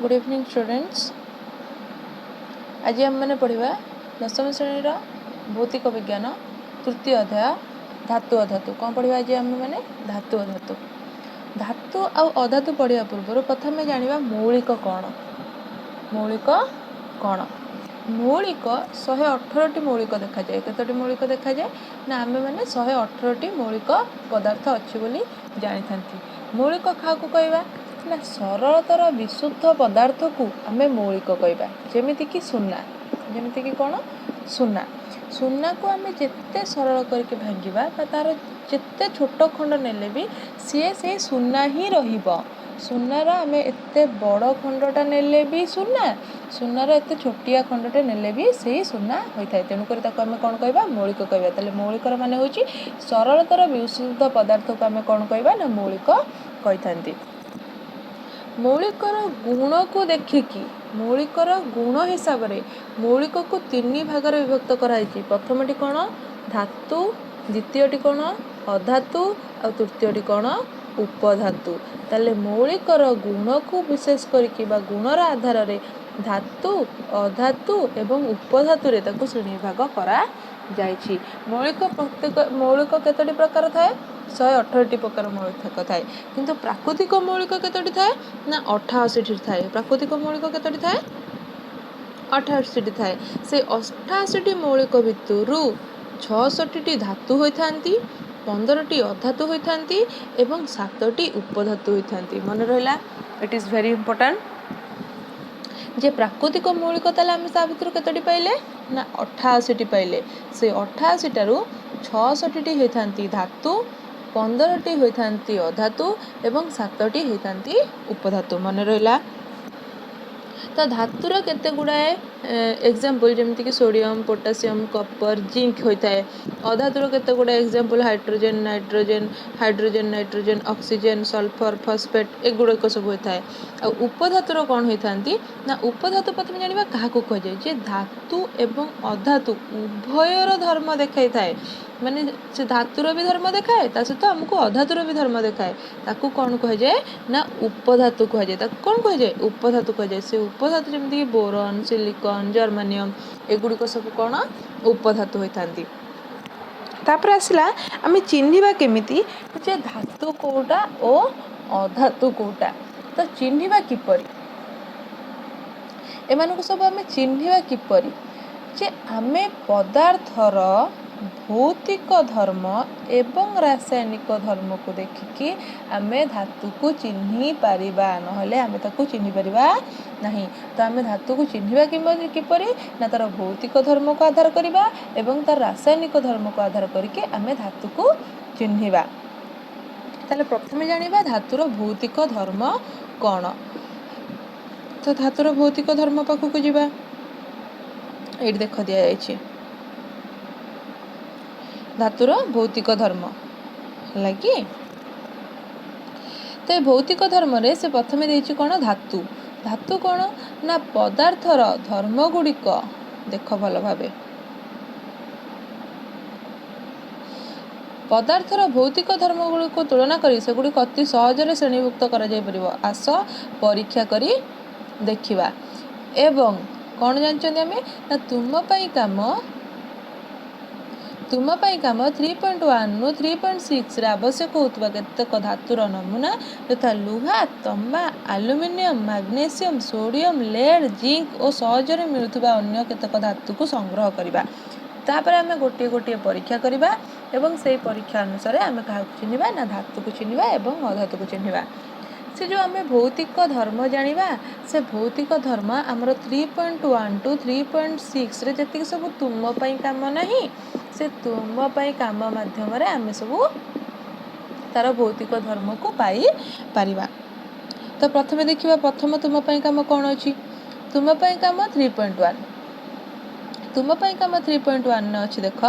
Good evening students. आज आम मैंने पढ़ा दशम श्रेणी भौतिक विज्ञान तृतीय अध्याय धातु अधातु। कौन पढ़ा आज आम मैंने धातु अधातु। धातु आउ अधातु पढ़ा पूर्व प्रथम जाना मौलिक कौन। मौलिक कौन मौलिक 118टी मौलिक देखा जाए। केतोटी मौलिक देखा जाए ना आम मैंने 118टी मौलिक पदार्थ अच्छी बोली जानी था। मौलिक क्या कहवा ना सरलतर विशुद्ध पदार्थ को आम मौलिक कहवा। जमीक सुना, जमीक कौन सुना। सुना को आम जिते सरल करके भांगा तार जिते छोट खंड नेले भी सी से सुना ही रहिबो। सुनार आम एत बड़ खंडटा नेले भी सुना, सुनार एत छोटिया खंडटे नेले भी से सुना होता है। तेणुक आम कौन कहवा मौलिक कहवा। ताले मौलिकर मान हूँ सरलतर विशुद्ध पदार्थ को आम कौन कहवा ना मौलिक कही। मौलिकर गुण को देखिकी मौलिकर गुण हिसाब से मौलिक को 3 भाग में विभक्त कराई। प्रथमटी कौन धातु, द्वितीयटी कौन अधातु और तृतीयटी कौन उपधातु। ताले मौलिकर गुण को विशेष करके गुणर आधार में धातु, अधातु एवं उपधातु रे ताको श्रेणी भाग करा जायछि। मौलिक प्रत्येक मौलिक केतोटी प्रकार थाए 118टी प्रकार मौलिक थाए। किंतु प्राकृतिक मौलिक केतोटी थाए ना 88टी थाए। प्राकृतिक मौलिक केतोटी थाए 88टी थाए। से 88टी मौलिक भितरु 66टी धातु होइथांती, 15टी अधातु होइथांती एवं 7टी उपधातु होइथांती। मन रहिला, इट इज वेरी इंपोर्टेंट जे प्राकृतिक मौलिक ताले आम ता भितर केतोटी पाइले ना 88टी पाइले। से 88टारू 66टी होइथांती धातु, 15टी होइथांती अधातु एवं 7टी होइथांती उपधातु। मन रहिला। तो धातुर केते गुड़ाए एग्जाम्पल जमीक सोडियम, पोटासियम, कपर, जिंक होता है। अधातुर केते गुड़ाए example hydrogen, nitrogen, hydrogen nitrogen, oxygen, sulphur, phosphate एगुड़ाक सब होता है। आ उपधातुर कौन होता ना उपधातु प्रथम जाना क्या कहुए जे धातु एवं अधातु उभयर धर्म देखा थाए। माने से धातुर भी धर्म देखाए ता सहित आमको अधातुर भी धर्म देखाए। ताकू कौन कह जाए ना उपधातु कह जाए। ताकू कौन कह जाए उपधातु कह जाए। से उपधातु जमीक बोरन, सिलिकॉन, जर्मानियम एगुड़िक सब कौन उपधातु होता। तापर आसला आम चिन्हिबा केमिति जे धातु कोटा और अधातु कोटा। तो चिन्हिबा किपरि एमानकु सब आम चिन्हिबा किपरि जे आमे पदार्थर भौतिक धर्म एवं रासायनिक धर्म को देखिकी आमे धातु को चिन्हि पारिबा, नहले आमे ताकू चिन्हि पारिबा नहीं। तो आमे धातु को चिन्हिबा किपरि ना तार भौतिक धर्म को आधार करिबा एवं तार रासायनिक धर्म को आधार करके आमे धातु को चिन्हिबा। ताले प्रथमे जानिबा धातुर भौतिक धर्म कौन। तो धातुर भौतिक धर्म पाखक जावा। ये देख दि जाइए धातुर भौतिक धर्म लगी। तो भौतिक धर्म रे से प्रथमे देछि कौन धातु। धातु कौन ना पदार्थर धर्म गुड़िक देख भल भावे पदार्थर भौतिक धर्म गुड़िक तुलना करी से गुड़िक अति सहजरे श्रेणीभुक्त करा जाय परिबो। आस परीक्षा करी देखिबा। एवं कौन जानछन्ती आमे ना तुम पाई काम 3.1 नु 3.6 रे आवश्यक होतबा केतेक धातुर नमूना यथा लुहा, तंबा, aluminium, magnesium, sodium, lead, zinc और सहजरे मिलुथबा अन्य केतेक धातु को संग्रह करिबा। तापर आमे गोटे गोटे परीक्षा करिबा एवं से परीक्षा अनुसार आमे काहा चिन्हिबा ना धातु को चिन्हिबा एवं अधातु को चिन्हिबा। से जो आमे भौतिक धर्म जानिबा से भौतिक धर्म आमर 3.1 टू 3.6 रे जति सब तुम पाई काम नहीं से तुम पाई काम माध्यम रे आमे सब तार भौतिक धर्म को पाई पारिबा। तो प्रथमे देखिबा प्रथम तुम पाई काम कौन अछि। तुम पाई काम 3.1 तुम पाई काम 3.1 अछि। देख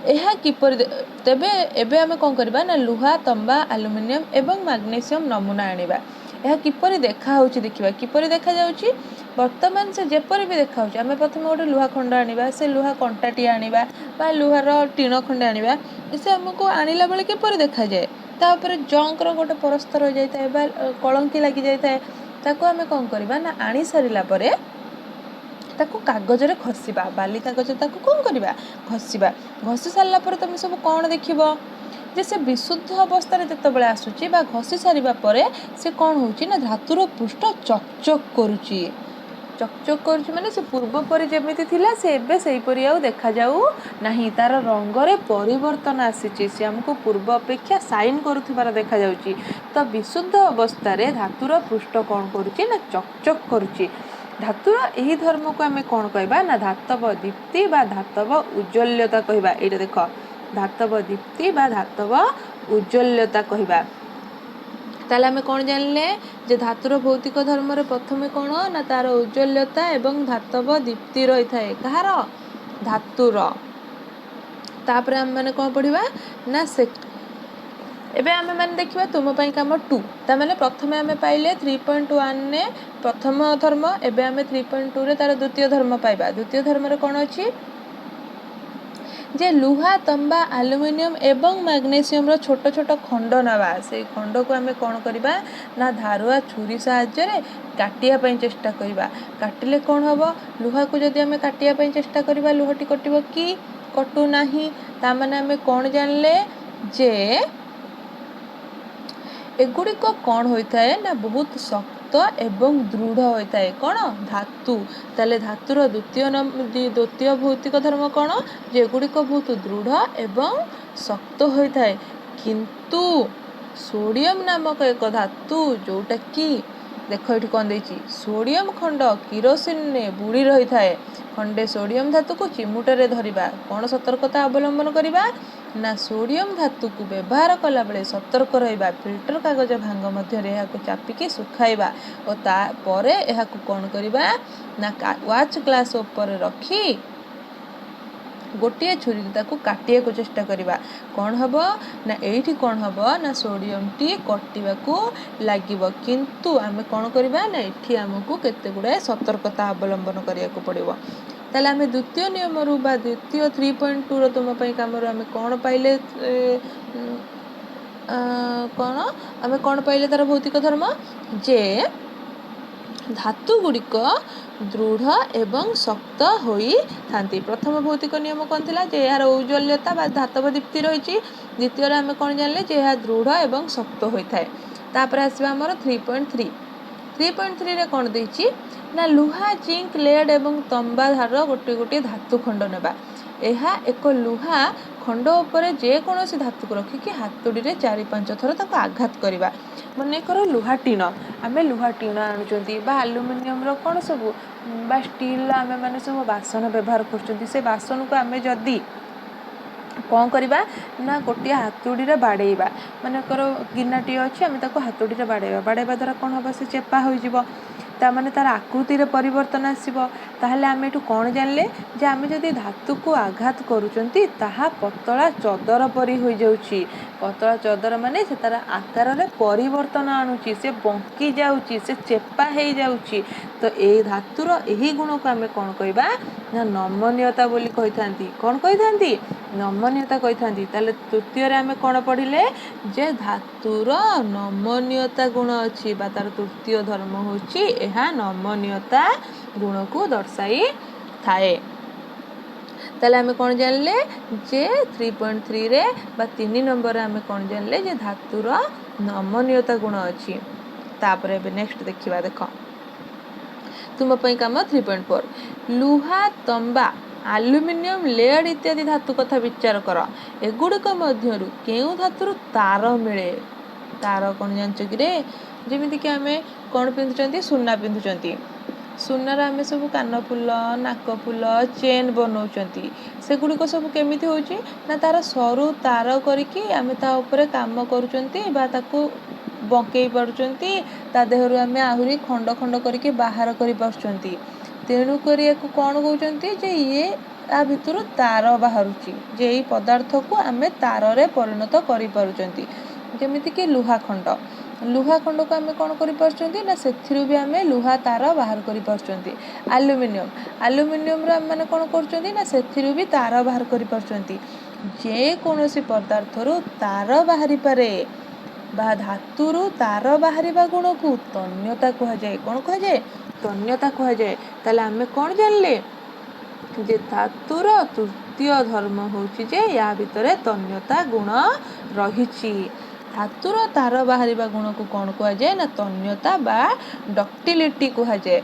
यह किपर तेबे एबे आमे कौन करबा ना लुहा, तंबा, एल्युमिनियम एवं मैग्नेशियम नमूना आनिबा। यह किपर देखा होछि देखिबा किपर देखा जाउछि। वर्तमान से जेपरि भी देखा होछि आमे प्रथम गोटे लुहा खंड आनिबा। से लुहा कंटाटी आनिबा बा लुहार टीण खंड आनिबा। से हमको आनिला बेले किपर देखा जाए ता ऊपर जंकर गोटे परस्त रही जाए बा कलंकी लगी जाए ताको आमे कौन करबा ना आनी सारिला परे ताको कागजरे घसीबा बाली कागज ताको कौन करबा घसीबा घसी सारला परे तुम सब कौन देखिबो जे से विशुद्ध अवस्था जितेबाला आसूची बा घसी सारिबा परे से कौन होची ना धातुर पृष्ठ चकचक करुची चकचक करुची माने से पूर्व परि जेमिति थिला से एबे सेही परि आउ देखा जाऊ नाही तार रंगरे परिवर्तन आसीची से हमको पूर्व अपेक्षा साइन करुथिबार देखा जाउची तो विशुद्ध अवस्था रे धातुर पृष्ठ कौन करुची ना चकचक करुची धातुर यही धर्म को आमे कौन कहबा ना धातव दीप्ति बा धातव उज्ज्वल्यता कहबा एटा देख धातव दीप्ति बा धातव उज्ज्वल्यता कहबा ताले आमे कौन जानले जे धातुर भौतिक धर्म रे प्रथमे कौन ना तार उज्ज्वल्यता एवं धातव दीप्ति रही थाए कहार धातुर तापर आम माने कौन पढ़िबा ना से एबे आमे माने देखिबा तुम पई काम 2 ता माने प्रथमे आमे पाइले 3.1 ने प्रथम धर्म एबे आमे 3.2 रे तार द्वितीय धर्म पाइबा द्वितीय धर्म रे कौन अछि जे लुहा तंबा एल्युमिनियम एवं मैग्नेशियम रो छोट छोट खंड नवा से खंड को आमे कौन करबा ना धारुआ छुरी साहाय्य रे काटिया पई चेष्टा करबा काटिले कौन हबो लुहा को जदी आमे काटिया पई चेष्टा करबा लुहाटी कटिबो कि कटू नाही ता माने आमे कौन जानले जे एगुड़ी को कौन होता है ना बहुत शक्त एवं दृढ़ होता है कौन धातु ताले धातुर द्वितीय भौतिक धर्म कौन जे एगुड़ी को बहुत दृढ़ एवं शक्त होता है किंतु सोडियम नामक एक धातु जोटा कि देख ये कौन देछि सोडियम खंड किरोसिन ने बुड़ी रही थाए खंडे सोडियम धातु को चिमुटरे धरिबा कौन सतर्कता अवलंबन करिबा ना सोडियम धातु को व्यवहार कला बेले सतर्क रहिबा फिल्टर कागज भांग मध्य रे को चापिकी सुखाइबा और ता परे एहा को कौन करिबा ना वाच ग्लास ऊपर रखी गोटे छुरी ताको काटिया को चेष्टा करिबा कौन हबो ना एठी कौन हबो ना सोडियम टी कटिबा को लागिबो किंतु आमे कौन करिबा ना एठी हमकु केते गुडे सतर्कता अवलंबन करिया को पड़िबो ताले आमे द्वितीय नियम रु बा द्वितीय 3.2 रो तुम पई काम रो आमे कौन पाइले कौन आमे कौन पाइले तार भौतिक धर्म जे धातु गुड़िक दृढ़ एवं शक्त होई थांती प्रथम भौतिक नियम कौन थिला जे यार उज्ज्वल्यता बा धातव दीप्ति रही द्वितीय रे आमे कौन जानले जे या दृढ़ एवं शक्त होई थाए तापर आसीबा हमर 3.3 रे कौन देछि ना लुहा जिंक लेड एवं तंबा धार गोटे गोटे धातु खंड नेबा एहा एक लुहा खंड उपरे जे कोनोसी धातु को रखिकी हातुड़ी रे 4-5 थर ताको आघात करिबा मने करो लुहा टीन आमे लुहा टीन आणुचंती बा एल्युमिनियम रो कोन सब बा स्टील आमे माने सब बासन व्यवहार करचंती से बासन को आमे जदी कौन करबा ना गोटे हातुड़ी रे बाडेइबा माने करो गिनाटी अछि आमे ताको हातुड़ी रे बाडेइबा द्वारा कोन होबा से चेपा होई जिवो ता माने तार आकृति रे परिवर्तन आसीबो ताहले आमे एठु कोन जानले जे आमे जदी धातु को आघात करूचंती ताहा पतला चदर परी होई जाउची पतला चदर माने से तार आकार रे परिवर्तन आणुची से बंकी जाउची से चेपा हेई जाउची तो ए धातुर एही गुण को आमे कोन कहबा ना नमनीयता बोली कहिथांती कोन कहिथांती नमनीयता कहिथांती ताले तृतीय रे आमे कोन पढिले जे धातुर नमनीयता गुण अछि बा तार तृतीय धर्म होची एहा नमनीयता गुण को दर्शाई थाए ताले आमे कोन जानले जे 3.3 रे बा 3 नंबर रे आमे कोन जानले जे धातुर नमनीयता गुण अछि तापर बे नेक्स्ट देखिबा देखो तुम पई काम 3.4 लुहा तंबा एल्युमिनियम लेड इत्यादि धातु कथा विचार कर एगुड़िक मध्यरु केउ धातुर तार मिले तार कोन जानछ कि रे जेमिति कि आमे कोन पिंधुचंती सुन्ना पिंधुचंती सुन्नार आमे सब कान फुल नाक फुल चेन बनौचंती सेगुड़िक सब केमिति होउची ना तार सरू तार करिकी आमे ता ऊपर काम करूचंती बा ताको बंकेई पारुचंती ता देहरु आमे आहुरी खंड खंड करिकी बाहर करि पारुचंती तेणु करी एको कोन कहउचंती जे ये आ भितरु तार बाहरुची जे एई पदार्थ को आमे तार रे परिणत करि पारुचंती जेमिति कि लुहा खंड को आमे कोन करि पारुचंती ना सेथिरु भी आमे लुहा तार बाहर करि पारुचंती एल्युमिनियम रे माने कोन करचंती ना सेथिरु भी तार बाहर करि पारुचंती जे कोनोसी पदार्थरु तार बाहरी पारे बा धातुरु तार बाहरिबा गुण को तन्यता कहा जाए। कौन कहा जाए? तन्यता कहा जाए। ताले आमे कौन जानले जे धातुर तृतीय धर्म होची जे या भितरे तन्यता गुण रहिछि। धातुर तार बाहरिबा गुण को कौन कहा जाए ना तन्यता बा डक्टिलिटी कहा जाए।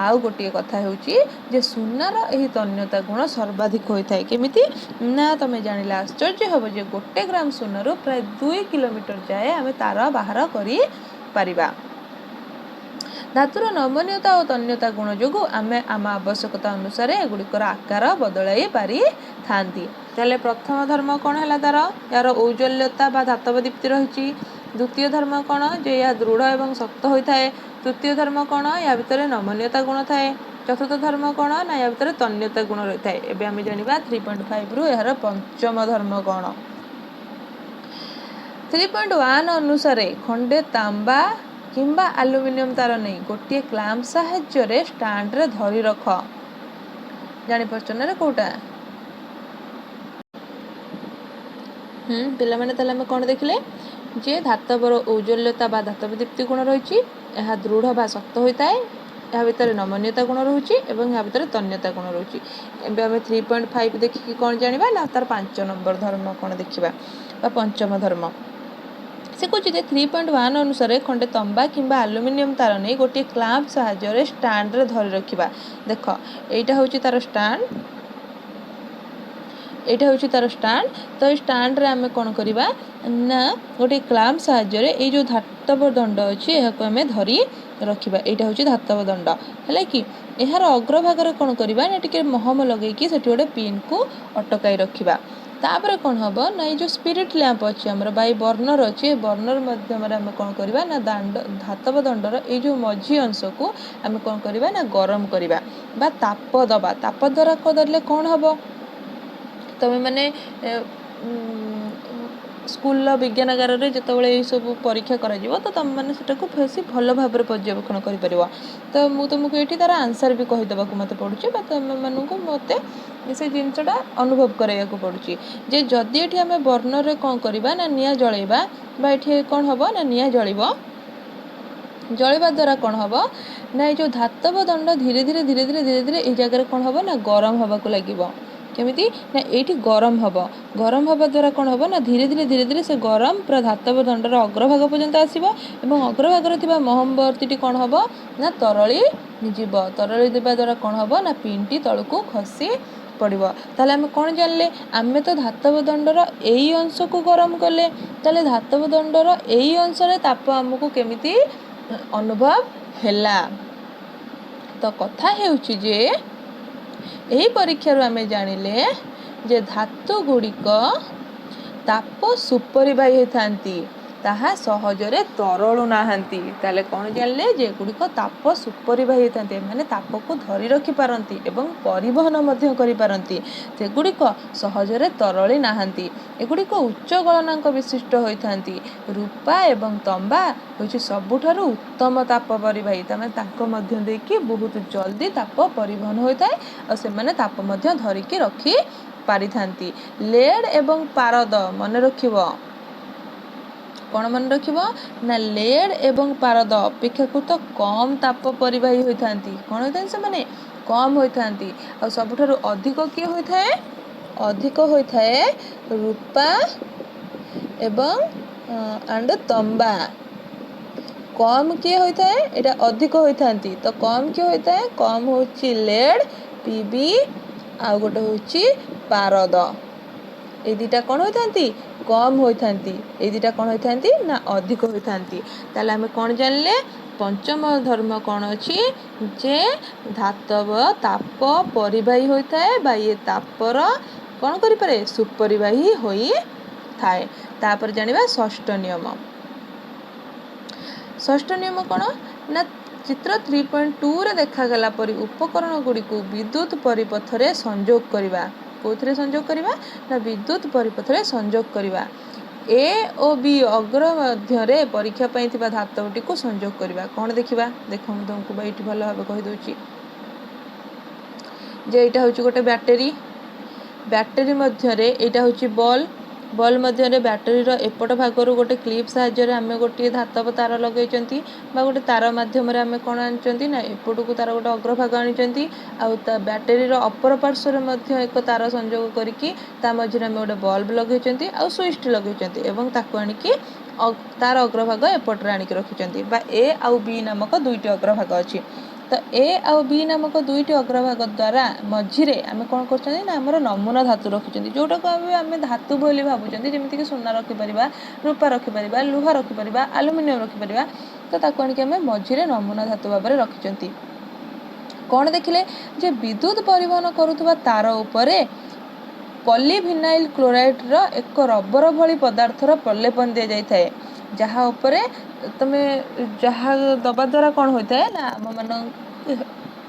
आउ गोटे कथा होची जे सुनार एही तन्यता गुण सर्वाधिक होइथाय। केमिति ना तमे जानिला आश्चर्य हबो जे 1 ग्राम सुनारू प्राय 2 किलोमीटर जाए आमे तार बाहर करि परिबा। धातुर नमनीयता और तन्यता गुण जोगु आमे आम आवश्यकता अनुसार एगुड़िकर आकार बदलाई पारि थांती। ताले प्रथम धर्म कौन है तार यार औज्ज्वल्यता बा धातव दीप्ति रही। द्वितीय धर्म कौन जे यह दृढ़ एवं शक्त होता है। तृतीय धर्म कौन या भितर नमनीयता गुण थाए। चतुर्थ धर्म कौन ना या भितर तन्यता गुण रही है। एबे आमे जानिबा 3.5 रु यार पंचम धर्म कौन। 3.1 अनुसार खंडे तांबा किंबा आलुमिनियम तार नहीं गोटे क्लैंप साहाय्य स्टैंड रे धरी रख। जानि परछन रे कोटा पिला माने ताले हम कोन देखले जे धातवर औज्ज्वल्यता बा धातव दीप्ति गुण रही। यह दृढ़ बा शक्त होता है। या भितर नमनीयता गुण रही एवं या भितर तन्यता गुण रही। एबे हम 3.5 देखिकी कौन जानिबा ना तार 5 नंबर धर्म कौन देखिबा बा पंचम धर्म। से कुछ 3.1 अनुसार खंडे तंबा किंबा आलुमिनियम तार नहीं गोटे क्लैंप साहाय्य स्टैंड रे धरी रखिबा। देख एटा होची तार स्टैंड, एटा होची तार स्टैंड। तो स्टैंड रे आमे कोन करिबा ना गोटे क्लैंप साहाय्य रे ए जो धातव दंड अछि एहा को आमे धरी रखिबा। एटा होची धातव दंड हैला कि एहार अग्रभाग रे कोन करिबा ना टिके महम लगै कि सेठी गोटे पिन को अटकाई रखिबा। तापर कौन हम ना ये जो स्पिरिट लैंप अच्छे आमर बाई बर्नर अच्छे बर्नर मध्यम आम कौन करवा ना धातव दंडर ये जो मझी अंश को आम कौन करवा ना गरम करवा बा ताप दबा। ताप द्वारा कदे कौन हम तमें माने स्कूल विज्ञानगार में जिते ये सब परीक्षा कर तो तुम मैंने बेसी भल भाव पर्यवेक्षण कर। तो मुझे तुमको ये तार आंसर भी कहीदेक मत पड़ुचे तुम मानक मत से जिनसटा अनुभव कराया पड़ुची जे जदि ये आम बर्नर रे कौन करवा ना निआ जलैबा बा ये कौन हम ना निआ जलिब जलिबा द्वारा कौन हम ना ये जो धातव दंड धीरे धीरे धीरे धीरे धीरे धीरे ये जगह कौन हम ना गरम हवा को लगे। केमिति ना ये गरम हवा द्वारा कौन हम ना धीरे धीरे धीरे धीरे से गरम पूरा धातव दंडर अग्रभाग पर्यंत आसब और अग्रभाग महमवर्ती कौन हम ना तरली जीव। तरली देवा द्वारा कौन हम ना पिनटी तलू खसी पड़ो। ताले आम कौन जानले आमे तो धातव दंडर यही अंश को गरम कले ताले धातव दंडर यही अंश ताप आमको केमिति अनुभव हैला। तो कथा हेउची जे यही परीक्षा आमे जानिले जे धातु गुड़िक ताप सुपरिवाही होतांती ताहा सहजरे तरलु नाहांती। ताले कौन जानले जे गुड़िक ताप सुपरिवाही होतांती माने ताप को धरी रखी पारंती एवं परिवहन मध्य करि पारंती। से गुड़िक सहजरे तरली नाहांती। एगुड़िक उच्च गलनांक विशिष्ट होइथांती। रूपा एवं तंबा होछि सबुठारु उत्तम ताप परिवाही तमे ताको मध्य देकी बहुत जल्दी ताप परिवहन होइताय और से माने ताप मध्य धरिकी रखी पारिथांती। लेड एवं पारद मन रखिबो कौन मन रखिबो ना लेड एवं पारद अपेक्षाकृत कम ताप परिवाही होइथांती। कौन होइथांती से माने कम होइथांती और सबुठारु अधिक किए होइथाय अधिक होइथाय रूपा एवं एंड तंबा। कम किए होइथाय एटा अधिक होइथांती तो कम किए होइथाय कम होछि लेड पीबी आ गोटे होछि पारद। ए दुटा कौन होइथांती कम होइथांती ए दुटा कौन होइथांती ना अधिक होइथांती। ताले हमें कौन जानले पंचम धर्म कौन अछि जे धातव ताप परिवाही होइथाय बा ये तापर कौन करि पारे सुपरिवाही होई थाए। तापर जानिबा षष्ठ नियम। षष्ठ नियम कौन ना चित्र 3.2 रे देखा गला परि उपकरण गुड़ी को विद्युत परिपथ रे संयोग करिबा। कोथरे संयोग करिबा ना विद्युत परिपथ रे संयोग करिबा। ए ओ बी अग्र मध्य रे परीक्षा पई थिबा धातवटी को संयोग करिबा। कौन देखिबा देखो हम तुमको बैठी भलो भाबे कहि दोची जे एटा होची गोटे बैटरी। बैटरी मध्य रे एटा होची बॉल बल्ब मध्य बैटेरी एपट भागर गोटे क्लिप साहाय्य आम गोटे धातव तार लगे गोटे तार मध्यम आम कौन आनी ना एपट को तार गोटे अग्रभाग आनी बैटेरी अपर पार्श्व एक तार संजोग करके मझे आम गोटे बल्ब लगे आ स्विच लगे आनिकी तार अग्रभाग एपटे आणिक रखिंट ए आउ बी नामक दुईटी अग्रभाग अच्छी तो ए आउ बी नामक दुईटी अग्रभाग द्वारा मझिरे आम कौन कर नमूना धातु रखिंट जोटा को आम धातु बोली भावुं जमीक सुना रखिपर रूपा रखिपर लुहा रखिपर आलुमिनियम रखिपर तो ताको आनिक आम मझिरे नमूना धातु भाव रखिंट कौन देखिले जे विद्युत परिवहन करुवा तार उपरे पॉलीविनाइल क्लोराइड एक रबर भली पदार्थर प्रलेपन दि जाए जहाँ उपरे तमे जहाँ दबा द्वारा कौन होता है ना आम मान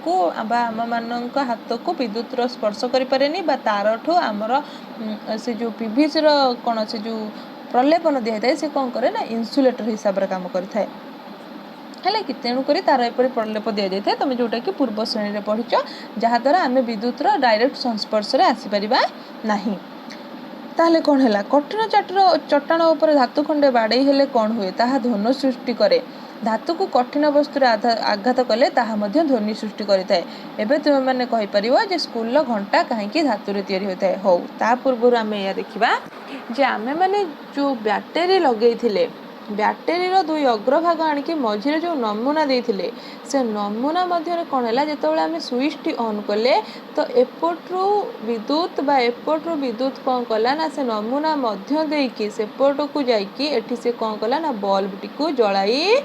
को आम मान हाथ को विद्युत स्पर्श करें तार ठू आमर से जो पीवीसी कौन से जो प्रलेपन दी जाए से कौन करे ना इन्सुलेटर हिसाब से काम करता है कि तेणुक तार एपरी प्रलेप दि जाए तुम जोटा कि पूर्व श्रेणी में पढ़ीच जहाँद्वारा आम विद्युत डायरेक्ट संस्पर्श में आसीपर नहीं ताहले कौन है कठिन चट्टाण उपर धातु खंडे बाड़े हेले कौन हुए ताहा ध्वनि सृष्टि करे धातु को कठिन वस्तु आघात कले ताहा मध्य ध्वनि सृष्टि करिथाए एबे तुम माने कहि परिबो जे स्कूल घंटा कहीं धातु रे तैयारी होता है हो ता पूर्व आम या देखा जे आमे माने जो बैटेरी लगे बैटेरी दुई अग्रभाग आणिकी मझे जो नमूना देते से नमूना मध्य कौन है जो आम स्विच टी ऑन कले तो एपट्रु विद्युत बा एपट्रु विद्युत कौन कला ना से नमूना मध्य देकी सेपट को जाइकी एठी से कौन कला ना बल्ब टी को जलाई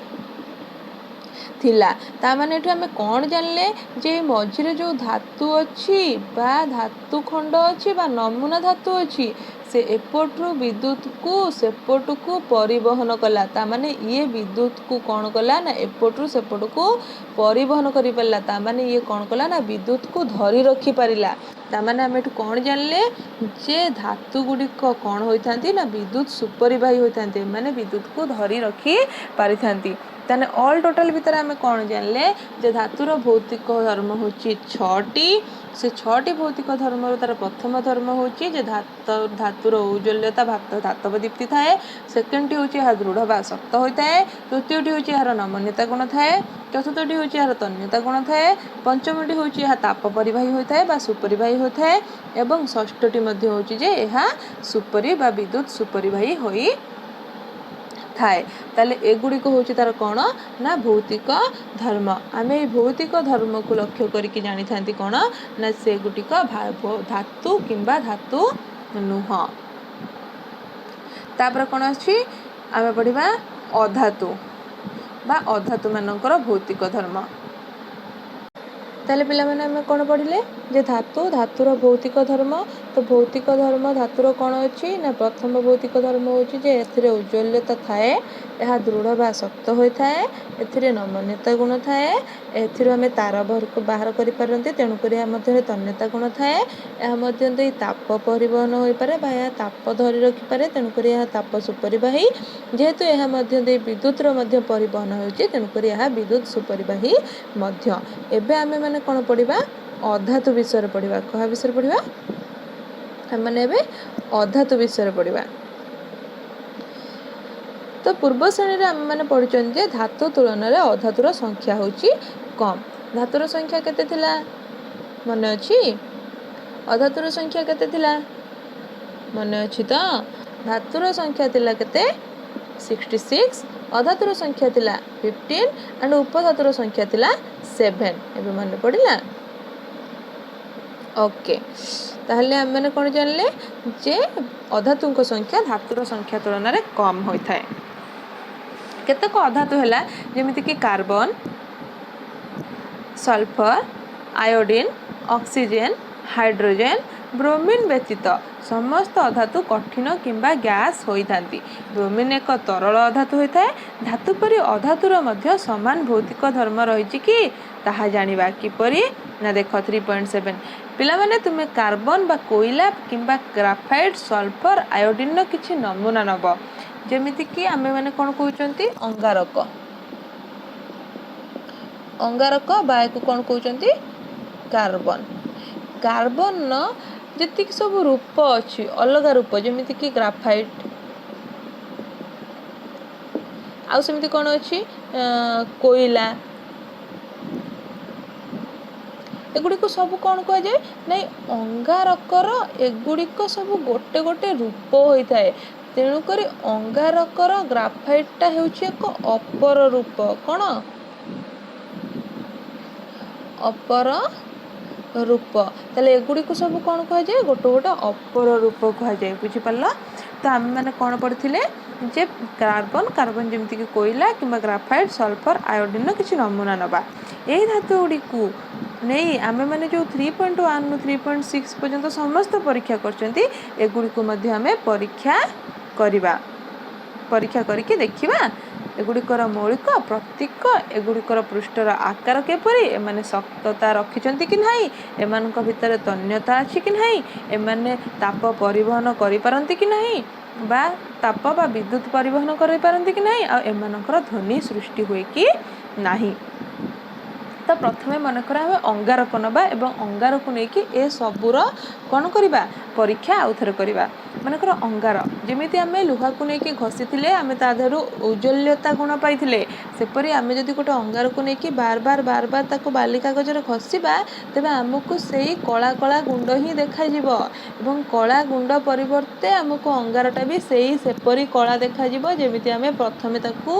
थिला ता माने एठु आमे कौन जानले जे मझिरे जो धातु अच्छी बा धातु खंड अच्छी बा नमूना धातु अच्छी से एपट्रु विद्युत को सेपट को परिवहन कला ता माने ये विद्युत को कौन कला ना एपट्रु सेपट को परिवहन करि पारला ता माने ये कौन कला ना विद्युत को धरी रखी पारिला ता माने आमे एठु कौन जानले जे धातु गुड़िक कौन होइथांती ना विद्युत सुपरिवाही होइथांती माने विद्युत को धरी रखी पारिथांती ताने ऑल टोटल भीतर आम कौन जानले जे धातुर भौतिक धर्म होची 6टी से 6टी भौतिक धर्म तार प्रथम धर्म होची जे धातुर औज्ज्वल्यता धातव दीप्ति थाए सेकेंडटी होची यार दृढ़ बा शक्त होता है तृतीयटी होची यार नमनीयता गुण थाए चतुर्थटी होची यार तन्यता गुण थाए पंचमटी होची यह ताप परिवाही होता है बा सुपरिवाही होता है एवं षष्ठटी मध्य होची जे यह सुपरि बा विद्युत सुपरिवाही होई थाए ताले एगुड़ी को होची तार कौन ना भौतिक धर्म आम ये भौतिक धर्म को लक्ष्य करके जानी था कौन ना से गुटिक धातु किंबा धातु नुह तापर कौन अच्छी आम पढ़ा अधातु बा अधातु मानकर भौतिक धर्म ताले पिला माने आम कौन पढ़िले जे धातु धातुर भौतिक धर्म तो भौतिक धर्म धातुर कौन अच्छी ना प्रथम भौतिक धर्म होची जे एथिरे उज्ज्वल्यता थाए यह दृढ़ बा शक्त होता है एथिरे नमनीयता गुण थाए एथिरो आमे तार बाहर करि पारंते तेणुक तन्यता गुण थाए यह मध्य ताप परिवहन हो पारे बा यह ताप धरी रखि पारे तेणुक यह ताप सुपरिवाही जेहेतु यह मध्य विद्युतर मध्य परिवहन होची तेणुक यह विद्युत सुपरिवाही मध्य एबे आमे माने कौन पढ़ा अधातु विषय पढ़ा क्या विषय पढ़ा मैंने अधातु विषय पढ़ा तो पूर्व श्रेणी आम मैंने पढ़ी धातु तुलन में अधातुर संख्या होची कम धातुर संख्या केते थिला मन अच्छी अधातुर संख्या केते थिला मन अच्छी तो धातुर संख्या थिला केते 66 अधातुर संख्या थिला 15 एंड उपधातुर संख्या थिला 7 एबे मन पड़िला ओके ताहले आम मैंने कौन जानले जे अधातुक संख्या धातुर संख्या तुलन में कम होता है केतक अधातु है जमीती कि carbon sulphur iodine oxygen hydrogen bromine व्यतीत समस्त अधातु कठिन किंबा गैस होता ब्रोमीन एक तरल अधातु होता है धातु परी अधातुर मध्य समान भौतिक धर्म रही कि ताहा जानिबा किपरि ना देख 3.7 पिला माने तुम्हें कार्बन बा कोयला किंबा ग्राफाइट सल्फर आयोडीन किछि नमूना नब जेमिति कि आमे माने कोन कहउचंती अंगारक बा को कोन कहउचंती कार्बन कार्बन ଯେତିକି ସବୁ ରୂପ ଅଛି ଅଲଗା ରୂପ ଯେମିତିକି ଗ୍ରାଫାଇଟ୍ ଆଉ ସେମିତି କ'ଣ ଅଛି କୋଇଲା ଏଗୁଡ଼ିକୁ ସବୁ କ'ଣ କୁହାଯାଏ ନାଇଁ ଅଙ୍ଗାରକର ଏଗୁଡ଼ିକ ସବୁ ଗୋଟେ ଗୋଟେ ରୂପ ହୋଇଥାଏ। ତେଣୁକରି ଅଙ୍ଗାରକର ଗ୍ରାଫାଇଟ୍ଟା ହେଉଛି ଏକ ଅପର ରୂପ। କ'ଣ ଅପର ରୂପ? ତାହେଲେ ଏଗୁଡ଼ିକୁ ସବୁ କ'ଣ କୁହାଯାଏ ଗୋଟେ ଗୋଟେ ଅପର ରୂପ କୁହାଯାଏ। ବୁଝିପାରିଲ? ତ ଆମେମାନେ କ'ଣ ପଢ଼ିଥିଲେ ଯେ କାର୍ବନ ଯେମିତିକି କୋଇଲା କିମ୍ବା ଗ୍ରାଫାଇଟ୍ ସଲଫର ଆୟୋଡିନ୍ର କିଛି ନମୁନା ନେବା। ଏହି ଧାତୁ ଗୁଡ଼ିକୁ ନେଇ ଆମେମାନେ ଯେଉଁ 3.1ରୁ 3.6 ପର୍ଯ୍ୟନ୍ତ ସମସ୍ତ ପରୀକ୍ଷା କରିଛନ୍ତି ଏଗୁଡ଼ିକୁ ମଧ୍ୟ ଆମେ ପରୀକ୍ଷା କରିକି ଦେଖିବା ଏଗୁଡ଼ିକର ମୌଳିକ ପ୍ରତୀକ ଏଗୁଡ଼ିକର ପୃଷ୍ଠର ଆକାର କିପରି ଏମାନେ ଶକ୍ତତା ରଖିଛନ୍ତି କି ନାହିଁ ଏମାନଙ୍କ ଭିତରେ ତନ୍ୟତା ଅଛି କି ନାହିଁ ଏମାନେ ତାପ ପରିବହନ କରିପାରନ୍ତି କି ନାହିଁ ବା ତାପ ବା ବିଦ୍ୟୁତ ପରିବହନ କରିପାରନ୍ତି କି ନାହିଁ ଆଉ ଏମାନଙ୍କର ଧ୍ୱନି ସୃଷ୍ଟି ହୁଏ କି ନାହିଁ। ତ ପ୍ରଥମେ ମନେକର ଆମେ ଅଙ୍ଗାରକ ନେବା ଏବଂ ଅଙ୍ଗାରକୁ ନେଇକି ଏ ସବୁର କ'ଣ କରିବା ପରୀକ୍ଷା ଆଉଥରେ କରିବା। ମନେକର ଅଙ୍ଗାର ଯେମିତି ଆମେ ଲୁହାକୁ ନେଇକି ଘଷିଥିଲେ ଆମେ ତା ଦେହରୁ ଔଜ୍ଜଲ୍ୟତା ଗୁଣ ପାଇଥିଲେ ସେପରି ଆମେ ଯଦି ଗୋଟେ ଅଙ୍ଗାରକୁ ନେଇକି ବାର ବାର ତାକୁ ବାଲି କାଗଜରେ ଘଷିବା ତେବେ ଆମକୁ ସେଇ କଳା କଳା ଗୁଣ୍ଡ ହିଁ ଦେଖାଯିବ ଏବଂ କଳା ଗୁଣ୍ଡ ପରିବର୍ତ୍ତେ ଆମକୁ ଅଙ୍ଗାରଟା ବି ସେପରି କଳା ଦେଖାଯିବ ଯେମିତି ଆମେ ପ୍ରଥମେ ତାକୁ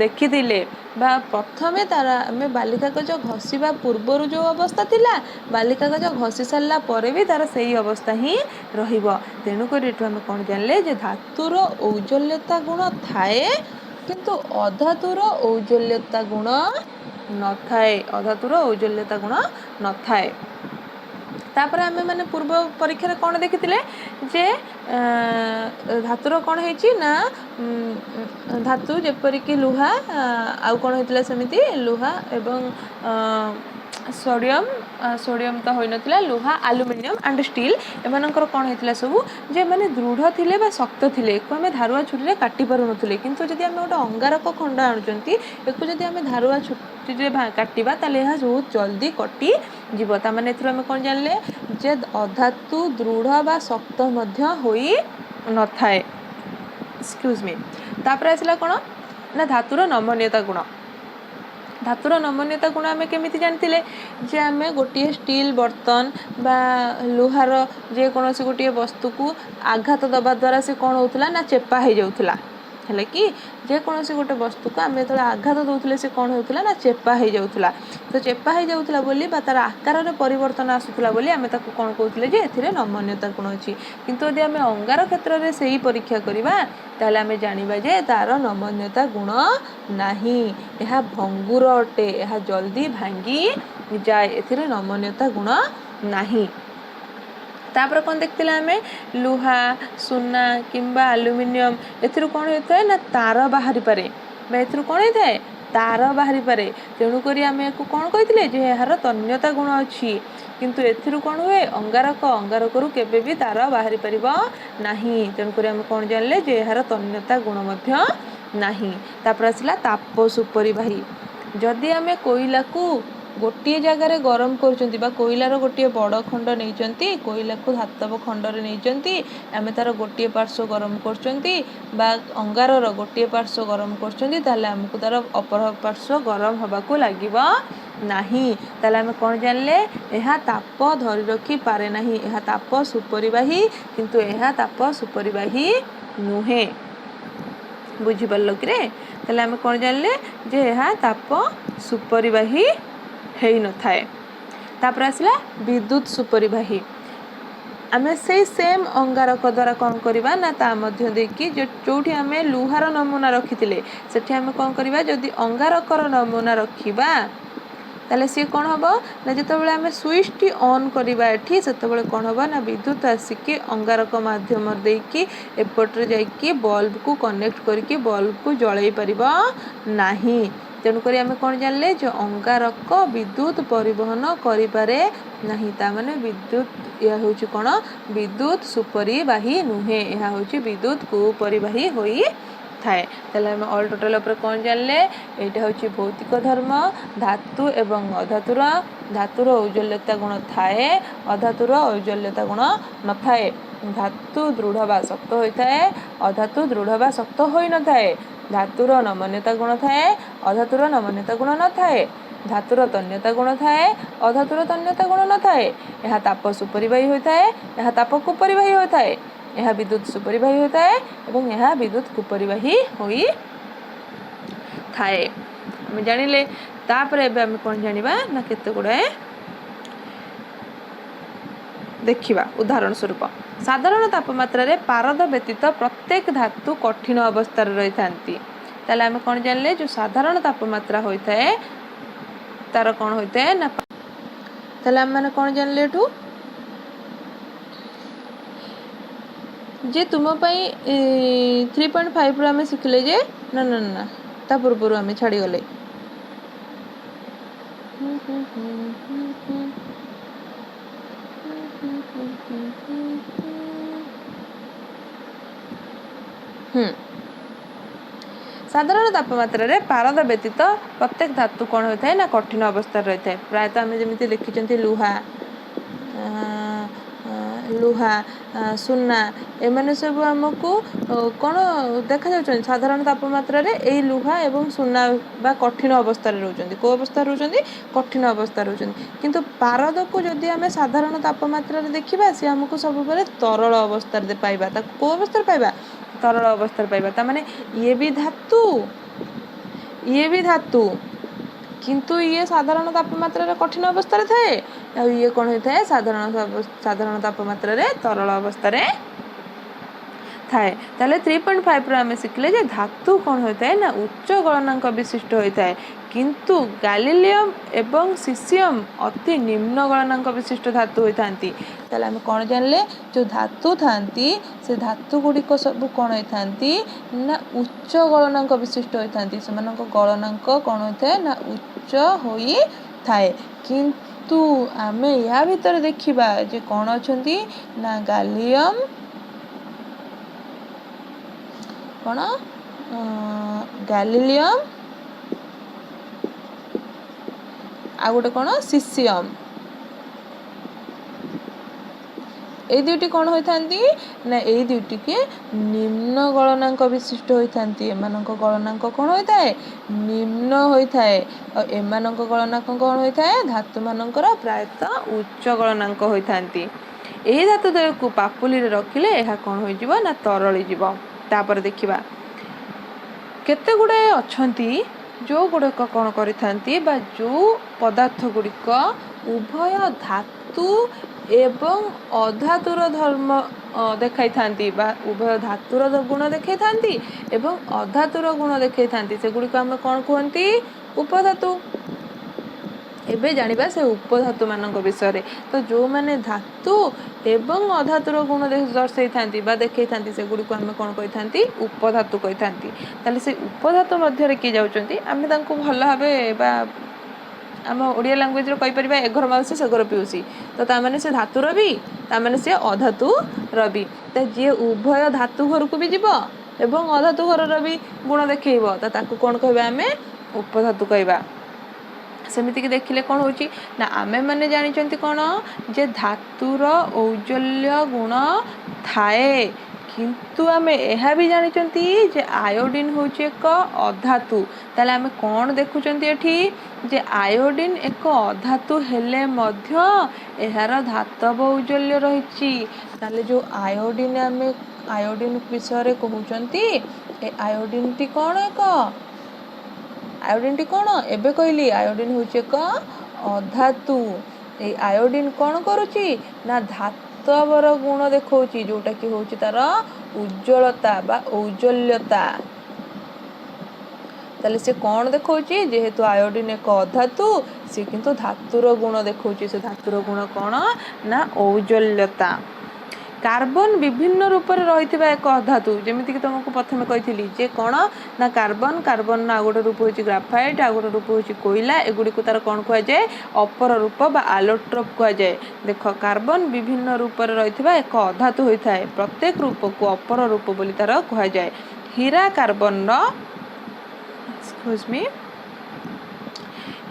ଦେଖିଥିଲେ ବା ପ୍ରଥମେ ତାର ଆମେ ବାଲି କାଗଜ ଘଷିବା ପୂର୍ବରୁ ଯେଉଁ ଅବସ୍ଥା ଥିଲା ବାଲି କାଗଜ ଘଷି ସାରିଲା ପରେ ବି ତାର ସେଇ ଅବସ୍ଥା ହିଁ ରହିବ। ତେଣୁକରି ଏଠୁ ଆମେ କ'ଣ ଜାଣିଲେ ଯେ ଧାତୁର ଔଜ୍ଜଲ୍ୟତା ଗୁଣ ଥାଏ କିନ୍ତୁ ଅଧାତୁର ଔଜ୍ଜଲ୍ୟତା ଗୁଣ ନଥାଏ। ତାପରେ ଆମେ ମାନେ ପୂର୍ବ ପରୀକ୍ଷାରେ କ'ଣ ଦେଖିଥିଲେ ଯେ ଧାତୁର କ'ଣ ହେଇଛି ନା ଧାତୁ ଯେପରିକି ଲୁହା ଆଉ କ'ଣ ହେଇଥିଲା ସେମିତି ଲୁହା ଏବଂ ସୋଡ଼ିୟମ୍ ତ ହୋଇନଥିଲା ଲୁହା ଆଲୁମିନିୟମ୍ ଆଣ୍ଡ ଷ୍ଟିଲ୍ ଏମାନଙ୍କର କ'ଣ ହେଇଥିଲା ସବୁ ଯେ ମାନେ ଦୃଢ଼ ଥିଲେ ବା ଶକ୍ତ ଥିଲେ ଏକୁ ଆମେ ଧାରୁଆ ଛୁରୀରେ କାଟି ପାରୁନଥିଲେ କିନ୍ତୁ ଯଦି ଆମେ ଗୋଟେ ଅଙ୍ଗାରକ ଖଣ୍ଡ ଆଣୁଛନ୍ତି ଏକୁ ଯଦି ଆମେ ଧାରୁଆ ଛୁରୀରେ କାଟିବା ତାହେଲେ ଏହା ବହୁତ ଜଲ୍ଦି କଟିଯିବ। ତାମାନେ ଏଥିରୁ ଆମେ କ'ଣ ଜାଣିଲେ ଯେ ଅଧାତୁ ଦୃଢ଼ ବା ଶକ୍ତ ମଧ୍ୟ ହୋଇନଥାଏ। ତାପରେ ଆସିଲା କ'ଣ ନା ଧାତୁର ନମନୀୟତା ଗୁଣ। ଧାତୁର ନମନୀୟତା ଗୁଣ ଆମେ କେମିତି ଜାଣିଥିଲେ ଯେ ଆମେ ଗୋଟିଏ ଷ୍ଟିଲ୍ ବର୍ତ୍ତନ ବା ଲୁହାର ଯେକୌଣସି ଗୋଟିଏ ବସ୍ତୁକୁ ଆଘାତ ଦେବା ଦ୍ୱାରା ସେ କ'ଣ ହେଉଥିଲା ନା ଚେପା ହେଇଯାଉଥିଲା ହେଲେ କି ଯେକୌଣସି ଗୋଟେ ବସ୍ତୁକୁ ଆମେ ଯେତେବେଳେ ଆଘାତ ଦେଉଥିଲେ ସେ କ'ଣ ହେଉଥିଲା ନା ଚେପା ହେଇଯାଉଥିଲା। ତ ଚେପା ହେଇଯାଉଥିଲା ବୋଲି ବା ତାର ଆକାରରେ ପରିବର୍ତ୍ତନ ଆସୁଥିଲା ବୋଲି ଆମେ ତାକୁ କ'ଣ କହୁଥିଲେ ଯେ ଏଥିରେ ନମନୀୟତା ଗୁଣ ଅଛି। କିନ୍ତୁ ଯଦି ଆମେ ଅଙ୍ଗାର କ୍ଷେତ୍ରରେ ସେଇ ପରୀକ୍ଷା କରିବା ତାହେଲେ ଆମେ ଜାଣିବା ଯେ ତାର ନମନୀୟତା ଗୁଣ ନାହିଁ ଏହା ଭଙ୍ଗୁର ଅଟେ ଏହା ଜଲ୍ଦି ଭାଙ୍ଗି ଯାଏ ଏଥିରେ ନମନୀୟତା ଗୁଣ ନାହିଁ। ତାପରେ କ'ଣ ଦେଖିଥିଲେ ଆମେ ଲୁହା ସୁନା କିମ୍ବା ଆଲୁମିନିୟମ୍ ଏଥିରୁ କ'ଣ ହେଇଥାଏ ନା ତାର ବାହାରିପାରେ ବା ଏଥିରୁ କ'ଣ ହେଇଥାଏ ତାର ବାହାରିପାରେ ତେଣୁକରି ଆମେ ଏକୁ କ'ଣ କହିଥିଲେ ଯେ ଏହାର ତନ୍ୟତା ଗୁଣ ଅଛି କିନ୍ତୁ ଏଥିରୁ କ'ଣ ହୁଏ ଅଙ୍ଗାରକରୁ କେବେ ବି ତାର ବାହାରି ପାରିବ ନାହିଁ ତେଣୁକରି ଆମେ କ'ଣ ଜାଣିଲେ ଯେ ଏହାର ତନ୍ୟତା ଗୁଣ ମଧ୍ୟ ନାହିଁ। ତାପରେ ଆସିଲା ତାପ ସୁପରିବାହୀ। ଯଦି ଆମେ କୋଇଲାକୁ ଗୋଟିଏ ଜାଗାରେ ଗରମ କରୁଛନ୍ତି ବା କୋଇଲାର ଗୋଟିଏ ବଡ଼ ଖଣ୍ଡ ନେଇଛନ୍ତି କୋଇଲାକୁ ଧାତବ ଖଣ୍ଡରେ ନେଇଛନ୍ତି ଆମେ ତାର ଗୋଟିଏ ପାର୍ଶ୍ୱ ଗରମ କରୁଛନ୍ତି ବା ଅଙ୍ଗାରର ଗୋଟିଏ ପାର୍ଶ୍ୱ ଗରମ କରୁଛନ୍ତି ତାହେଲେ ଆମକୁ ତାର ଅପର ପାର୍ଶ୍ୱ ଗରମ ହେବାକୁ ଲାଗିବ ନାହିଁ। ତାହେଲେ ଆମେ କ'ଣ ଜାଣିଲେ ଏହା ତାପ ଧରି ରଖିପାରେ ନାହିଁ ଏହା ତାପ ସୁପରିବାହୀ କିନ୍ତୁ ଏହା ତାପ ସୁପରିବାହୀ ନୁହେଁ। ବୁଝିପାରିଲ କିରେ? ତାହେଲେ ଆମେ କ'ଣ ଜାଣିଲେ ଯେ ଏହା ତାପ ସୁପରିବାହୀ ହେଇନଥାଏ। ତାପରେ ଆସିଲା ବିଦ୍ୟୁତ ସୁପରିବାହୀ। ଆମେ ସେଇ ସେମ୍ ଅଙ୍ଗାରକ ଦ୍ୱାରା କ'ଣ କରିବା ନା ତା ମଧ୍ୟ ଦେଇକି ଯେଉଁଠି ଆମେ ଲୁହାର ନମୁନା ରଖିଥିଲେ ସେଠି ଆମେ କ'ଣ କରିବା ଯଦି ଅଙ୍ଗାରକର ନମୁନା ରଖିବା ତାହେଲେ ସିଏ କ'ଣ ହେବ ନା ଯେତେବେଳେ ଆମେ ସୁଇଚ୍ଟି ଅନ୍ କରିବା ଏଠି ସେତେବେଳେ କ'ଣ ହେବ ନା ବିଦ୍ୟୁତ ଆସିକି ଅଙ୍ଗାରକ ମାଧ୍ୟମରେ ଦେଇକି ଏପଟରେ ଯାଇକି ବଲ୍ବକୁ କନେକ୍ଟ କରିକି ବଲ୍ବକୁ ଜଳେଇ ପାରିବ ନାହିଁ। ତେଣୁକରି ଆମେ କ'ଣ ଜାଣିଲେ ଯେ ଅଙ୍ଗାରକ ବିଦ୍ୟୁତ ପରିବହନ କରିପାରେ ନାହିଁ ତାମାନେ ଏହା ହେଉଛି କ'ଣ ବିଦ୍ୟୁତ ସୁପରିବାହୀ ନୁହେଁ ଏହା ହେଉଛି ବିଦ୍ୟୁତ କୁପରିବାହୀ ହୋଇଥାଏ। नथाए। ताले आम ऑल टोटल ऊपर कौन जानले एटा होची भौतिक धर्म धातु एवं अधातुर धातुर औज्ज्वल्यता गुण थाए अधातुर औज्ज्वल्यता गुण नथाए। धातु दृढ़ बा शक्त होइथाए अधातु दृढ़ बा शक्त होई नथाए। धातुर नमनीयता गुण थाए अधातुर नमनीयता गुण नथाए। धातुर तन्यता गुण थाए अधातुर तन्यता गुण नथाए। यह ताप सुपरिबाही होइथाए यह ताप कुपरिबाही होइथाए। यह विद्युत सुपरिबाही होइथाए एवं यह विद्युत कुपरिबाही होई थाए। हम जानिले तापर एबे हम कोन जानिबा ना केते गुडे देखिबा। उदाहरण स्वरूप साधारण तापमात्रा रे पारद व्यतीत प्रत्येक धातु कठिन अवस्था रे रही थांती। ताले हम कोन जानले जो साधारण तापमात्रा होइथाए तार कोन होइथाए ना ताले हम माने कोन जानले एठू जे तुम पाई 3.5 रो आमे शिखले जे ना ना ना ता पूर्व आमे छाड़ी गले साधारण तापमात्रा रे पारद व्यतीत प्रत्येक धातु कौन होता है ना कठिन अवस्था रही है। प्रायतः आम जमी लिखिं लुहा लुहा सुना एमाने सब आमको कौन देखा जाउछन साधारण तापमात्रा रे एई लुहा एवं सुना बा कठिन अवस्था रे रहउछन। को अवस्था रहउछन कठिन अवस्था रहउछन। किंतु पारद को जदि आमे साधारण तापमात्रा रे देखिबा से हमको सब बेले तरल अवस्था रे पाइबा ता को अवस्था रे पाइबा तरल अवस्था रे पाइबा। ता माने ये भी धातु किंतु ये साधारण तापमात्रा रे कठिन अवस्था रे थाए आ ये कोन होइथाए साधारण तापमात्रा रे तरल अवस्था रे थाए। ताले 3.5 रो आमे शिखले जे धातु कोन होइथाए ना उच्च गलनांक विशिष्ट होइथाए किंतु गैलिलियम एवं सीसियम अति निम्न गलनांक विशिष्ट धातु होइथांती। ताले आमे कोन जानले जो धातु थांती से धातु गुडी को सब कोन होइथांती ना उच्च गलनांक विशिष्ट होइथांती। समानक गलनांक कोन होइथाए ना उच्च होई थाए। किंतु आमे या भीतर देखिबा जे कोन अछंती ना गैलियम कोन गैलिलियम आ गोटे कोन सीसियम ए दुईटी कौन होइथांती ना ए दुईटी के निम्न गलनांक विशिष्ट होइथांती। एमानक गलनांक कौन होइथाए निम्न होइथाए और एमानक गलनांक कौन होइथाए धातु मानकर प्रायतः उच्च गलनांक होइथांती। एही धातु को पापुली रे रखिले एहा कौन होई जिवो ना तरली जिवो। तापर देखिबा केते गुडे अछंती जो गुडक कौन करिथांती बा जो पदार्थ गुडिक उभय धातु एवं अधातुर धर्म देखाई थांती बा उभय धातुर गुण देखाई थांती एवं अधातुर गुण देखाई थांती से गुडिक हम कौन कहंती उपधातु। एबे जानिबा से उपधातु मानक विषय तो जो माने धातु एवं अधातुर गुण दर्शाई थांती बा देखाई थांती से गुडी को हम कोन कहि थांती उपधातु कहि थांती। ताले से उपधातु मध्य रे की जाउचंती आमे तांको भल भाबे बा आम ओडिया लैंग्वेज रे कहि परिबा एघर माउसी से घर पिउसी तो ता माने से धातु रबी ता माने से अधातु रबी त जे उभय धातु घर को भी जीवो एवं अधातु घर रबी गुण देखैबो त ताकू कोन कहबा आमे उपधातु कहबा। सेमिति कि देखिले कौन होची ना आमे माने जानि चंती कौन जे धातुर औज्ज्वल्य गुण थाए किंतु आमे एहा भी जानि चंती जे आयोडीन होची एक अधातु। ताले आमे कौन देखु चंती एठी जे आयोडीन एक अधातु हेले मध्य एहार धातव औज्ज्वल्य रहिची। ताले जो आयोडीन आमे आयोडीन विषय रे कहू चंती ए आयोडीन टी कौन एक आयोडीन टी कौन एबे कहली आयोडीन होची एक अधातु। ए आयोडीन कौन करूची ना धातवर गुण देखौची जोटा कि होची तार उज्ज्वलता बा औज्ज्वल्यता। ताले से कौन देखौची जेहेतु आयोडीन एक अधातु से किंतु धातुर गुण देखौची से धातुर गुण कौन ना औज्ज्वल्यता। कार्बन विभिन्न रूप रे रहितबा एक अधातु जेमिति कि तुमको प्रथमे कहिथिली जे कोन ना कार्बन कार्बन ना गोटे रूप होची ग्राफाइट आ गोटे रूप होची कोयला एगुडी को तार कोन कहै जाय अपर रूप बा एलोट्रोप कहै जाय। देखो कार्बन विभिन्न रूप रे रहितबा एक अधातु होइथाय प्रत्येक रूप को अपर रूप बोली तार कहै जाय। हीरा कार्बन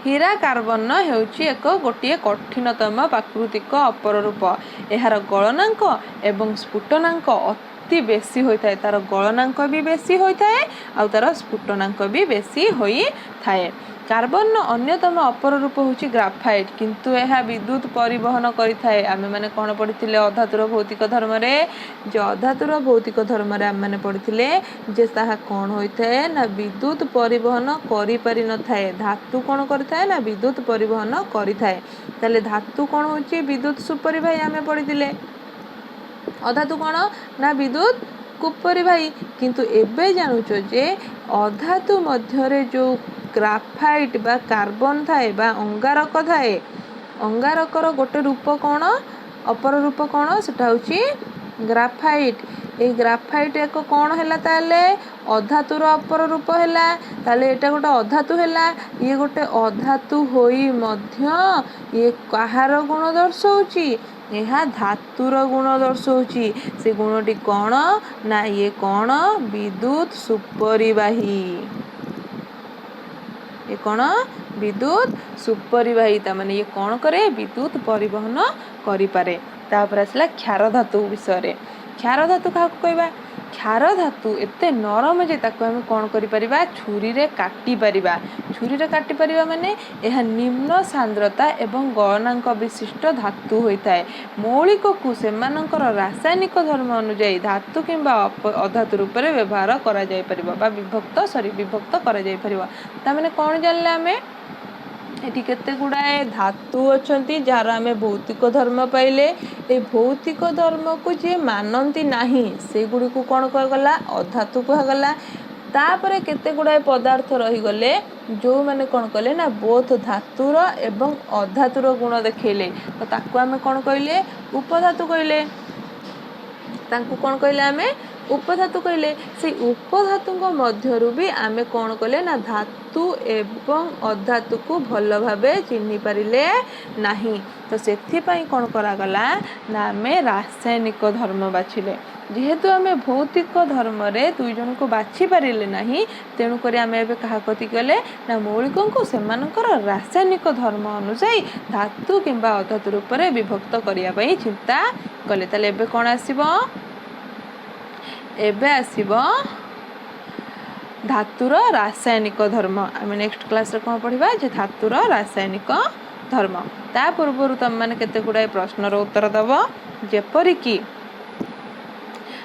हीरा कार्बन हेउची एक गोटे कठिनतम प्राकृतिक अपर रूप। यार गलनांक एवं स्फुटनांक अति बेसी होता है, तार गलनांक भी बेसी होता है और तार स्फुटनांक भी बेसी होता है। कार्बन अन्यतम अपर रूप होची ग्राफाइट, किंतु यह विद्युत परिवहन करिथाए। आमे माने कोन पढ़िथिले अधातुर भौतिक धर्म रे, जे अधातुर भौतिक धर्म रे आमे माने पढ़िथिले जे ताहा कोन होइथाए ना विद्युत परिवहन करि पारि न थाए। धातु कोन करिथाए ना विद्युत परिवहन करिथाए। ताले धातु कोन होची विद्युत सुपरिवाही आमे पढ़िथिले, अधातु कोन ना विद्युत कुपरिवाही। किंतु एबे जानुचो जे अधातु मध्यरे जो ग्राफाइट बा कार्बन थाए बा अंगारक थाए, अंगारकर गोटे रूप कोन अपर रूप कोन सेटा होची ग्राफाइट। ए ग्राफाइट एक कोन हैला ताले अधातुर अपर रूप हैला, ताले एटा गोटे अधातु हैला। ये गोटे अधातु होई मध्य ये कहार गुण दर्शाउची, यह धातुर गुण दर्शाउची। से गुणटी कोन ना ये कोन विद्युत सुपरिवाही, ये कोन विद्युत सुपरिवाही। ता माने ये कोन करे विद्युत परिवहन करि पारे। तापर आसला क्षार धातु विषय। क्षार धातु का कहबा, क्षार धातु एते नरम जे ताको हम कोन करि परिबा छुरी रे काटी परिबा। छुरी रे काटी परिबा माने यह निम्न सांद्रता एवं गलनांक विशिष्ट धातु होइताए। मौलिक को सेमानकर रासायनिक धर्म अनुसार धातु किंबा अधातु रूप में व्यवहार करा जाय परिबा बा विभक्त करा जाय परिबा। ता माने कोन जानले आमे एटी केते गुड़ाए धातु अछंती जार आमे भौतिक धर्म पाइले। ए भौतिक धर्म को जे मानंती नाही से गुडी को कोन कह गला अधातु कह गला। तापरे केते गुड़ाए पदार्थ रही गले जो माने कोन कले ना बोथ धातुर एवं अधातुर गुण देखैले, तो ताको आमे कोन कहले उपधातु कहले। तांको कोन कहले आमे उपधातु कहले। से उपधातु मध्यरु भी आमे कोन कले ना धातु एवं अधातु को भल भाबे चिन्हि पारिले नाही। तो सेथि पई कोन करा गला ना आमे रासायनिक धर्म बाछिले। जेहेतु आमे भौतिक धर्म रे दुई जन को बाछि पारिले नाही, तेणु करी आमे एबे कहा कथि कले ना मौलिकों को सेमानकर रासायनिक धर्म अनुसार धातु किंबा अधातु रूप में विभक्त करिया पई चिंता कले। ताले एबे कोन आसीबो, एबे आसीबो धातुर रासायनिक धर्म। आमे नेक्स्ट क्लास रे कोन पढिबा जे धातुर रासायनिक धर्म। ता पूर्वरु तुम माने केते गुडाय प्रश्नर उत्तर दबो। जेपरि कि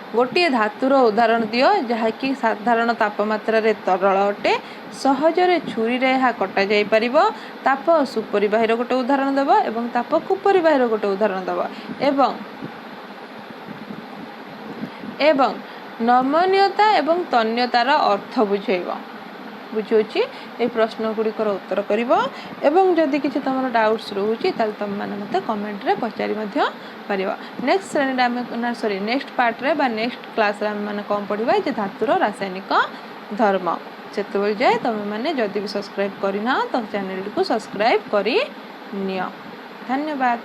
गोटे धातुर उदाहरण दियो जहाँकि साधारण तापमात्रा रे तरल अटे, सहजरे छुरी रे हा कटा जाई परिबो। ताप सुपरिवाहीर गोटे उदाहरण दबो एवं ताप कुपरिवाहीर गोटे उदाहरण दबो एवं नमनीयता एवं तन्यतार अर्थ बुझेइबो। बुझौछि ए प्रश्न गुड़िकर उत्तर करिवो। एवं जदि किछि तमर डाउट्स रहउछि ताल तम माने मते कमेंट रे पचारि मध्य परिवो। नेक्स्ट श्रेणी रे नेक्स्ट पार्ट रे बा नेक्स्ट क्लास रे हम माने कोन पढिबा जे धातुर रासायनिक धर्म। सेतबेल जाय तमे माने जदि भी सब्सक्राइब करिना तो चैनल को सब्सक्राइब करि नियो। धन्यवाद।